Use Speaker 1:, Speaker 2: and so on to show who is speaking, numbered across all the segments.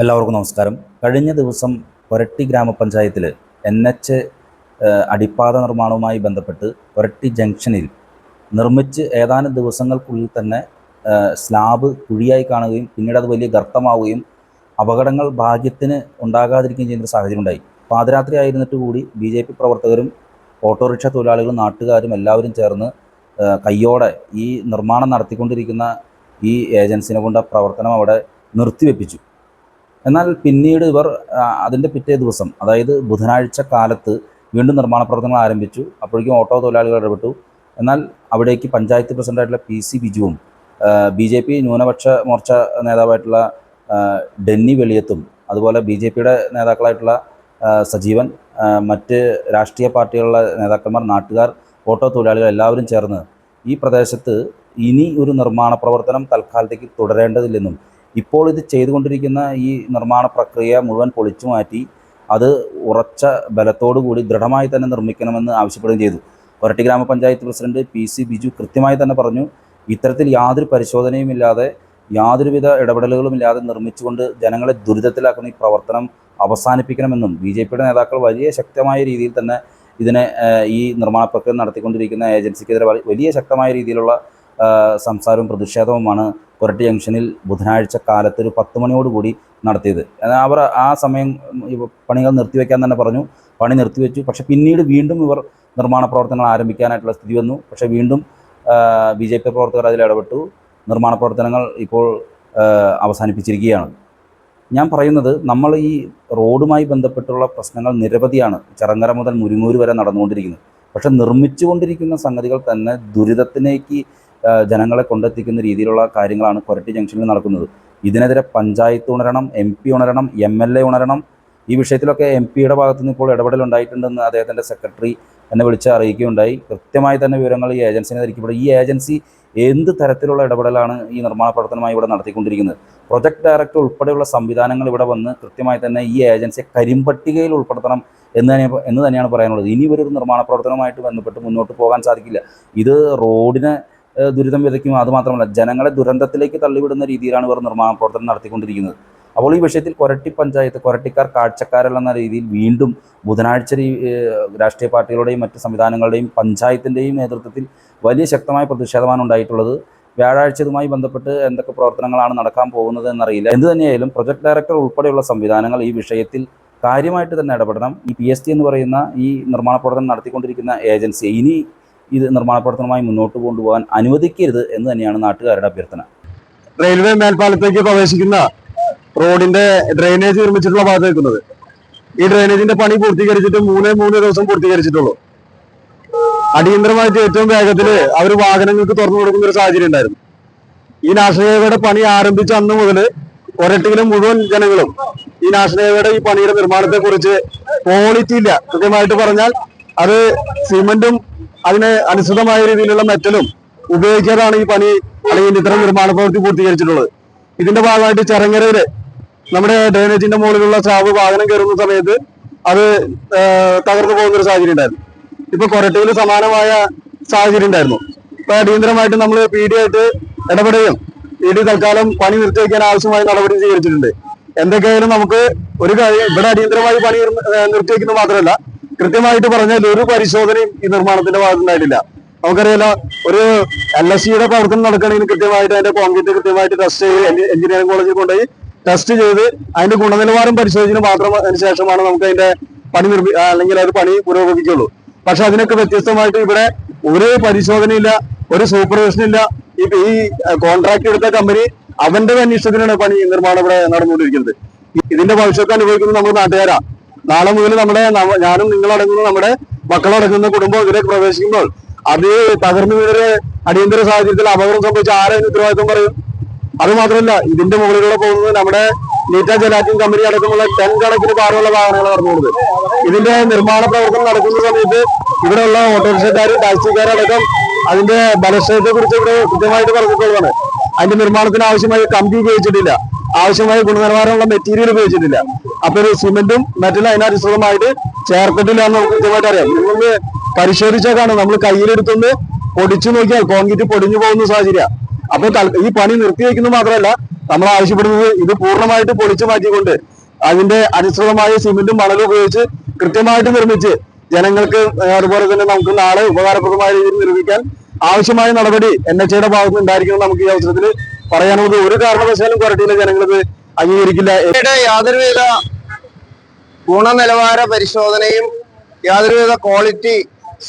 Speaker 1: എല്ലാവർക്കും നമസ്കാരം. കഴിഞ്ഞ ദിവസം കൊരട്ടി ഗ്രാമപഞ്ചായത്തിൽ NH അടിപ്പാത നിർമ്മാണവുമായി ബന്ധപ്പെട്ട് കൊരട്ടി ജംഗ്ഷനിൽ നിർമ്മിച്ച് ഏതാനും ദിവസങ്ങൾക്കുള്ളിൽ തന്നെ സ്ലാബ് കുഴിയായി കാണുകയും പിന്നീട് അത് വലിയ ഗർത്തമാവുകയും അപകടങ്ങൾ ഭാഗ്യത്തിന് ഉണ്ടാകാതിരിക്കുകയും ചെയ്യുന്നൊരു സാഹചര്യം ഉണ്ടായി. പാതിരാത്രി ആയിരുന്നിട്ട് കൂടി BJP പ്രവർത്തകരും ഓട്ടോറിക്ഷ തൊഴിലാളികളും നാട്ടുകാരും എല്ലാവരും ചേർന്ന് കയ്യോടെ ഈ നിർമ്മാണം നടത്തിക്കൊണ്ടിരിക്കുന്ന ഈ ഏജൻസിനെ കൊണ്ട് ആ പ്രവർത്തനം അവിടെ നിർത്തിവെപ്പിച്ചു. എന്നാൽ പിന്നീട് ഇവർ അതിൻ്റെ പിറ്റേ ദിവസം, അതായത് ബുധനാഴ്ച കാലത്ത് വീണ്ടും നിർമ്മാണ പ്രവർത്തനങ്ങൾ ആരംഭിച്ചു. അപ്പോഴേക്കും ഓട്ടോ തൊഴിലാളികൾ ഇടപെട്ടു. എന്നാൽ അവിടേക്ക് പഞ്ചായത്ത് പ്രസിഡൻ്റായിട്ടുള്ള PC ബിജുവും BJP ന്യൂനപക്ഷ മോർച്ച നേതാവായിട്ടുള്ള ഡെന്നി വെളിയത്തും അതുപോലെ BJPയുടെ നേതാക്കളായിട്ടുള്ള സജീവൻ, മറ്റ് രാഷ്ട്രീയ പാർട്ടികളുടെ നേതാക്കന്മാർ, നാട്ടുകാർ, ഓട്ടോ തൊഴിലാളികൾ എല്ലാവരും ചേർന്ന് ഈ പ്രദേശത്ത് ഇനി ഒരു നിർമ്മാണ പ്രവർത്തനം തൽക്കാലത്തേക്ക് തുടരേണ്ടതില്ലെന്നും ഇപ്പോൾ ഇത് ചെയ്തുകൊണ്ടിരിക്കുന്ന ഈ നിർമ്മാണ പ്രക്രിയ മുഴുവൻ പൊളിച്ചു മാറ്റി അത് ഉറച്ച ബലത്തോടുകൂടി ദൃഢമായി തന്നെ നിർമ്മിക്കണമെന്ന് ആവശ്യപ്പെടുകയും ചെയ്തു. കൊരട്ടി ഗ്രാമപഞ്ചായത്ത് പ്രസിഡന്റ് PC ബിജു കൃത്യമായി തന്നെ പറഞ്ഞു, ഇത്തരത്തിൽ യാതൊരു പരിശോധനയുമില്ലാതെ യാതൊരുവിധ ഇടപെടലുകളുമില്ലാതെ നിർമ്മിച്ചുകൊണ്ട് ജനങ്ങളെ ദുരിതത്തിലാക്കുന്ന ഈ പ്രവർത്തനം അവസാനിപ്പിക്കണമെന്നും BJPയുടെ നേതാക്കൾ വലിയ ശക്തമായ രീതിയിൽ തന്നെ ഈ നിർമ്മാണ പ്രക്രിയ നടത്തിക്കൊണ്ടിരിക്കുന്ന ഏജൻസിക്കെതിരെ വലിയ ശക്തമായ രീതിയിലുള്ള സംസാരവും പ്രതിഷേധവുമാണ് കൊരട്ടി ജംഗ്ഷനിൽ ബുധനാഴ്ച കാലത്ത് ഒരു 10 മണിയോടുകൂടി നടത്തിയത്. അവർ ആ സമയം പണികൾ നിർത്തിവെക്കാൻ തന്നെ പറഞ്ഞു. പണി നിർത്തിവെച്ചു. പക്ഷേ പിന്നീട് വീണ്ടും ഇവർ നിർമ്മാണ പ്രവർത്തനങ്ങൾ ആരംഭിക്കാനായിട്ടുള്ള സ്ഥിതി വന്നു. പക്ഷേ വീണ്ടും BJP പ്രവർത്തകർ അതിൽ ഇടപെട്ടു. നിർമ്മാണ പ്രവർത്തനങ്ങൾ ഇപ്പോൾ അവസാനിപ്പിച്ചിരിക്കുകയാണ്. ഞാൻ പറയുന്നത്, നമ്മൾ ഈ റോഡുമായി ബന്ധപ്പെട്ടുള്ള പ്രശ്നങ്ങൾ നിരവധിയാണ്. ചെറങ്ങര മുതൽ മുരിങ്ങൂർ വരെ നടന്നുകൊണ്ടിരിക്കുന്നത്. പക്ഷെ നിർമ്മിച്ചുകൊണ്ടിരിക്കുന്ന സംഗതികൾ തന്നെ ദുരിതത്തിലേക്ക് ജനങ്ങളെ കൊണ്ടെത്തിക്കുന്ന രീതിയിലുള്ള കാര്യങ്ങളാണ് കൊരട്ടി ജംഗ്ഷനിൽ നടക്കുന്നത്. ഇതിനെതിരെ പഞ്ചായത്ത് ഉണരണം, MP ഉണരണം, MLA ഉണരണം. ഈ വിഷയത്തിലൊക്കെ MPയുടെ ഭാഗത്തുനിന്ന് ഇപ്പോൾ ഇടപെടലുണ്ടായിട്ടുണ്ടെന്ന് അദ്ദേഹത്തിൻ്റെ സെക്രട്ടറി എന്നെ വിളിച്ച് അറിയിക്കുകയുണ്ടായി. കൃത്യമായി തന്നെ വിവരങ്ങൾ ഈ ഏജൻസിനെ ധരിക്കപ്പെടും. ഈ ഏജൻസി എന്ത് തരത്തിലുള്ള ഇടപെടലാണ് ഈ നിർമ്മാണ പ്രവർത്തനമായി ഇവിടെ നടത്തിക്കൊണ്ടിരിക്കുന്നത്? പ്രൊജക്ട് ഡയറക്ടർ ഉൾപ്പെടെയുള്ള സംവിധാനങ്ങൾ ഇവിടെ വന്ന് കൃത്യമായി തന്നെ ഈ ഏജൻസിയെ കരിമ്പട്ടികയിൽ ഉൾപ്പെടുത്തണം എന്ന് തന്നെയാണ് പറയാനുള്ളത്. ഇനി ഇവരൊരു നിർമ്മാണ പ്രവർത്തനവുമായിട്ട് ബന്ധപ്പെട്ട് മുന്നോട്ട് പോകാൻ സാധിക്കില്ല. ഇത് റോഡിനെ ദുരിതം വിതയ്ക്കും. അതുമാത്രമല്ല, ജനങ്ങളെ ദുരന്തത്തിലേക്ക് തള്ളിവിടുന്ന രീതിയിലാണ് ഇവർ നിർമ്മാണ പ്രവർത്തനം നടത്തിക്കൊണ്ടിരിക്കുന്നത്. അപ്പോൾ ഈ വിഷയത്തിൽ കൊരട്ടി പഞ്ചായത്ത്, കൊരട്ടിക്കാർ കാഴ്ചക്കാരല്ലെന്ന രീതിയിൽ വീണ്ടും ബുധനാഴ്ച രാഷ്ട്രീയ പാർട്ടികളുടെയും മറ്റ് സംവിധാനങ്ങളുടെയും പഞ്ചായത്തിൻ്റെയും നേതൃത്വത്തിൽ വലിയ ശക്തമായ പ്രതിഷേധമാണ് ഉണ്ടായിട്ടുള്ളത്. വ്യാഴാഴ്ച ഇതുമായി ബന്ധപ്പെട്ട് എന്തൊക്കെ പ്രവർത്തനങ്ങളാണ് നടക്കാൻ പോകുന്നത് എന്നറിയില്ല. എന്തു തന്നെയായാലും പ്രൊജക്ട് ഡയറക്ടർ ഉൾപ്പെടെയുള്ള സംവിധാനങ്ങൾ ഈ വിഷയത്തിൽ കാര്യമായിട്ട് തന്നെ ഇടപെടണം. ഈ PST എന്ന് പറയുന്ന ഈ നിർമ്മാണ പ്രവർത്തനം നടത്തിക്കൊണ്ടിരിക്കുന്ന ഏജൻസിയെ ഇനി ഇത് നിർമ്മാണ പ്രവർത്തനമായി മുന്നോട്ട് കൊണ്ടുപോകാൻ അനുവദിക്കരുത് എന്ന് തന്നെയാണ് നാട്ടുകാരുടെ അഭ്യർത്ഥന.
Speaker 2: റെയിൽവേ മേൽപ്പാലത്തേക്ക് പ്രവേശിക്കുന്ന റോഡിന്റെ ഡ്രെയിനേജ് നിർമ്മിച്ചിട്ടുള്ള ഭാഗത്ത് നിൽക്കുന്നത്, ഈ ഡ്രെയിനേജിന്റെ പണി പൂർത്തീകരിച്ചിട്ട് 3 ദിവസം പൂർത്തീകരിച്ചിട്ടുള്ളൂ. അടിയന്തരമായിട്ട് ഏറ്റവും വേഗത്തിൽ അവർ വാഹനങ്ങൾക്ക് തുറന്നു കൊടുക്കുന്ന ഒരു സാഹചര്യം ഉണ്ടായിരുന്നു. ഈ നാഷണൽ ഹൈവേയുടെ പണി ആരംഭിച്ച അന്ന് മുതൽ കൊരട്ടിയിലെ മുഴുവൻ ജനങ്ങളും ഈ നാഷണൽ ഹൈവേയുടെ ഈ പണിയുടെ നിർമ്മാണത്തെ കുറിച്ച് ക്വാളിറ്റി ഇല്ല. കൃത്യമായിട്ട് പറഞ്ഞാൽ അത് സിമെന്റും അതിന് അനുസൃതമായ രീതിയിലുള്ള മെറ്റലും ഉപയോഗിക്കാതാണ് ഈ പണി അല്ലെങ്കിൽ ഇത്തരം നിർമ്മാണ പ്രവൃത്തി പൂർത്തീകരിച്ചിട്ടുള്ളത്. ഇതിന്റെ ഭാഗമായിട്ട് ചെറങ്ങരയില് നമ്മുടെ ഡ്രെയിനേജിന്റെ മുകളിലുള്ള സ്ലാബ് വാഹനം കയറുന്ന സമയത്ത് അത് തകർന്നു പോകുന്ന ഒരു സാഹചര്യം ഉണ്ടായിരുന്നു. ഇപ്പൊ കൊരട്ടിയിൽ സമാനമായ സാഹചര്യം ഉണ്ടായിരുന്നു. ഇപ്പൊ അടിയന്തരമായിട്ട് നമ്മൾ PD ആയിട്ട് ഇടപെടുകയും PD തൽക്കാലം പണി നിർത്തിവെക്കാൻ ആവശ്യമായ നടപടി സ്വീകരിച്ചിട്ടുണ്ട്. എന്തൊക്കെയായാലും നമുക്ക് ഒരു കാര്യം, ഇവിടെ അടിയന്തരമായി പണി നിർത്തിവെക്കുന്നത് മാത്രമല്ല, കൃത്യമായിട്ട് പറഞ്ഞാൽ ഒരു പരിശോധനയും ഈ നിർമ്മാണത്തിന്റെ ഭാഗത്തുണ്ടായിട്ടില്ല. നമുക്കറിയാലോ, ഒരു LSCയുടെ പ്രവർത്തനം നടക്കണമെങ്കിൽ കൃത്യമായിട്ട് അതിന്റെ കോൺക്രീറ്റ് കൃത്യമായിട്ട് ടെസ്റ്റ് ചെയ്ത് എഞ്ചിനീയറിംഗ് കോളേജിൽ കൊണ്ടുപോയി ടെസ്റ്റ് ചെയ്ത് അതിന്റെ ഗുണനിലവാരം പരിശോധിച്ചതിന് മാത്രം അതിനുശേഷമാണ് നമുക്ക് അതിന്റെ പണി അല്ലെങ്കിൽ അത് പണി പുരോഗമിക്കുള്ളൂ. പക്ഷെ അതിനൊക്കെ വ്യത്യസ്തമായിട്ട് ഇവിടെ ഒരു പരിശോധനയില്ല, ഒരു സൂപ്പർവിഷൻ ഇല്ല. ഈ കോൺട്രാക്ട് എടുത്ത കമ്പനി അവന്റെ തന്നെ ഇഷ്ടത്തിനാണ് പണി നിർമ്മാണം ഇവിടെ നടന്നുകൊണ്ടിരിക്കുന്നത്. ഇതിന്റെ ഭവിഷ്യത്ത് അനുഭവിക്കുന്നത് നമ്മൾ നാട്ടുകാരാ. നാളെ മുതൽ ഞാനും നിങ്ങളടങ്ങുന്ന നമ്മുടെ മക്കളടങ്ങുന്ന കുടുംബം ഇതിലേക്ക് പ്രവേശിക്കുമ്പോൾ അത് തകർന്നു വീഴൊരു അടിയന്തര സാഹചര്യത്തിൽ അപകടം സംഭവിച്ച ആരെയും ഉത്തരവാദിത്വം പറയും? അത് മാത്രമല്ല, ഇതിന്റെ മുകളിലൂടെ പോകുന്നത് നമ്മുടെ നീറ്റ ജലാറ്റിൻ കമ്പനി അടക്കമുള്ള 10 കണക്കിന് ഭാരമുള്ള വാഹനങ്ങൾ നടന്നുകൊണ്ടത്. ഇതിന്റെ നിർമ്മാണ പ്രവർത്തനം നടക്കുന്ന സമയത്ത് ഇവിടെയുള്ള ഓട്ടോറിക്ഷക്കാരും ടാക്സിക്കാരടക്കം അതിന്റെ ബലക്ഷയത്തെ കുറിച്ച് ഇവിടെ കൃത്യമായിട്ട് പറഞ്ഞിട്ടുള്ളതാണ്. അതിന്റെ നിർമ്മാണത്തിന് ആവശ്യമായ കമ്പി ഉപയോഗിച്ചിട്ടില്ല, ആവശ്യമായ ഗുണനിലവാരമുള്ള മെറ്റീരിയൽ ഉപയോഗിച്ചിട്ടില്ല. അപ്പൊ ഒരു സിമെന്റും മെറ്റലും അതിനനുസൃതമായിട്ട് ചേർത്തിട്ടില്ല എന്ന് നമുക്ക് കൃത്യമായിട്ട് അറിയാം. നിങ്ങൾ പരിശോധിച്ചേക്കാണ്, നമ്മൾ കയ്യിലെടുത്തൊന്ന് പൊടിച്ചു നോക്കിയാൽ കോൺക്രീറ്റ് പൊടിഞ്ഞു പോകുന്ന സാഹചര്യം. അപ്പൊ ഈ പണി നിർത്തിവെക്കുന്നത് മാത്രമല്ല, നമ്മൾ ആവശ്യപ്പെടുന്നത് ഇത് പൂർണ്ണമായിട്ട് പൊളിച്ചു മാറ്റിക്കൊണ്ട് അതിന്റെ അനുസൃതമായ സിമെന്റും മണലും ഉപയോഗിച്ച് കൃത്യമായിട്ട് നിർമ്മിച്ച് ജനങ്ങൾക്ക് അതുപോലെ തന്നെ നമുക്ക് നാളെ ഉപകാരപ്രദമായ രീതിയിൽ നിർമ്മിക്കാൻ ആവശ്യമായ നടപടി NHAയുടെ ഭാഗത്ത് ഉണ്ടായിരിക്കണം. നമുക്ക് ഈ അവസരത്തിൽ പറയാനുള്ളത് ഒരു കാരണവശാലും കൊരട്ടിയിലെ ജനങ്ങൾക്ക് അംഗീകരിക്കില്ല.
Speaker 3: യാതൊരുവിധ ഗുണനിലവാര പരിശോധനയും യാതൊരുവിധ ക്വാളിറ്റി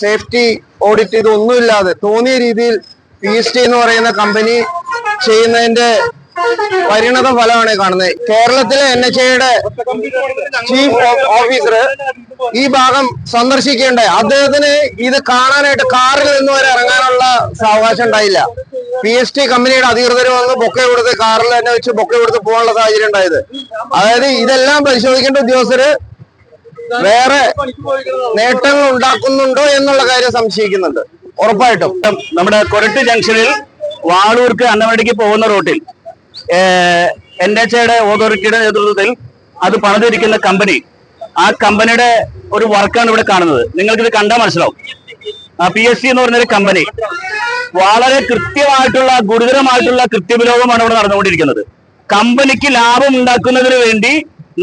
Speaker 3: സേഫ്റ്റി ഓഡിറ്റ് ഇതൊന്നുമില്ലാതെ തോന്നിയ രീതിയിൽ PST എന്ന് പറയുന്ന കമ്പനി ചെയ്യുന്നതിന്റെ പരിണത ഫലമാണ് കാണുന്നത്. കേരളത്തിലെ NHAയുടെ ചീഫ് ഓഫീസർ ഈ ഭാഗം സന്ദർശിക്കേണ്ടത്, അദ്ദേഹത്തിന് ഇത് കാണാനായിട്ട് കാറിൽ നിന്ന് വരെ ഇറങ്ങാനുള്ള സാവകാശം ഉണ്ടായില്ല. PST കമ്പനിയുടെ അധികൃതർ വന്ന് ബൊക്കെ കൊടുത്ത് കാറിൽ തന്നെ വെച്ച് ബൊക്കെ കൊടുത്ത് പോകാനുള്ള സാഹചര്യം ഉണ്ടായത്. അതായത് ഇതെല്ലാം പരിശോധിക്കേണ്ട ഉദ്യോഗസ്ഥര് വേറെ നേട്ടങ്ങൾ ഉണ്ടാക്കുന്നുണ്ടോ എന്നുള്ള കാര്യം സംശയിക്കുന്നുണ്ട്. ഉറപ്പായിട്ടും
Speaker 4: നമ്മുടെ കൊരട്ടി ജംഗ്ഷനിൽ വാളൂർക്ക് അന്നമടിക്ക് പോകുന്ന റൂട്ടിൽ NHAയുടെ അതോറിറ്റിയുടെ നേതൃത്വത്തിൽ അത് പണിതിരിക്കുന്ന കമ്പനി, ആ കമ്പനിയുടെ ഒരു വർക്കാണ് ഇവിടെ കാണുന്നത്. നിങ്ങൾക്കിത് കണ്ടാൽ മനസ്സിലാവും. PST എന്ന് പറഞ്ഞൊരു കമ്പനി വളരെ കൃത്യമായിട്ടുള്ള ഗുരുതരമായിട്ടുള്ള കൃത്യവിലോപമാണ് ഇവിടെ നടന്നുകൊണ്ടിരിക്കുന്നത്. കമ്പനിക്ക് ലാഭം ഉണ്ടാക്കുന്നതിന് വേണ്ടി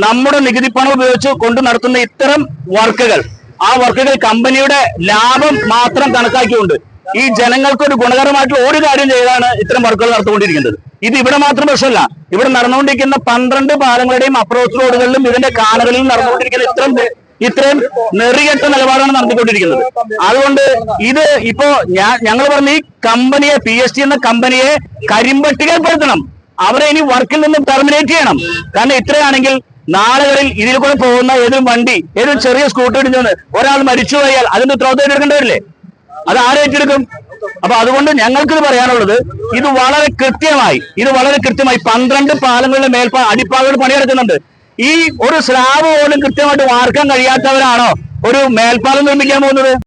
Speaker 4: നമ്മുടെ നികുതി പണം ഉപയോഗിച്ച് കൊണ്ട് നടത്തുന്ന ഇത്തരം വർക്കുകൾ, ആ വർക്കുകൾ കമ്പനിയുടെ ലാഭം മാത്രം കണക്കാക്കിക്കൊണ്ട് ഈ ജനങ്ങൾക്ക് ഒരു ഗുണകരമായിട്ടുള്ള ഒരു കാര്യം ചെയ്താണ് ഇത്തരം വർക്കുകൾ നടത്തുകൊണ്ടിരിക്കുന്നത്. ഇത് ഇവിടെ മാത്രം പ്രശ്നമല്ല, ഇവിടെ നടന്നുകൊണ്ടിരിക്കുന്ന 12 പാലങ്ങളുടെയും അപ്രോച്ച് റോഡുകളിലും ഇതിന്റെ കാനകളിലും നടന്നുകൊണ്ടിരിക്കുന്ന ഇത്രയും നെറികെട്ട നിലപാടാണ് നടത്തിക്കൊണ്ടിരിക്കുന്നത്. അതുകൊണ്ട് ഇത് ഇപ്പോ ഞങ്ങൾ പറഞ്ഞ ഈ കമ്പനിയെ, PST എന്ന കമ്പനിയെ കരിമ്പട്ടികപ്പെടുത്തണം. അവരെ ഇനി വർക്കിൽ നിന്ന് ടെർമിനേറ്റ് ചെയ്യണം. കാരണം ഇത്രയാണെങ്കിൽ നാളുകളിൽ ഇതിൽ കൂടെ പോകുന്ന ഏതൊരു വണ്ടി, ഏതൊരു ചെറിയ സ്കൂട്ടർ ഇടിഞ്ഞു ഒരാൾ മരിച്ചു പോയാൽ അതിന്റെ ഉത്തരവാദിത്വം എടുക്കേണ്ടവരില്ലേ? അത് ആരെ ഏറ്റെടുക്കും? അപ്പൊ അതുകൊണ്ട് ഞങ്ങൾക്കിത് പറയാനുള്ളത്, ഇത് വളരെ കൃത്യമായി 12 പാലങ്ങളുടെ അടിപ്പാതകൾ പണിയെടുക്കുന്നുണ്ട്. ഈ ഒരു സ്ലാബ് പോലും കൃത്യമായിട്ട് വാർക്കാൻ കഴിയാത്തവരാണോ ഒരു മേൽപ്പാലം നിർമ്മിക്കാൻ പോകുന്നത്?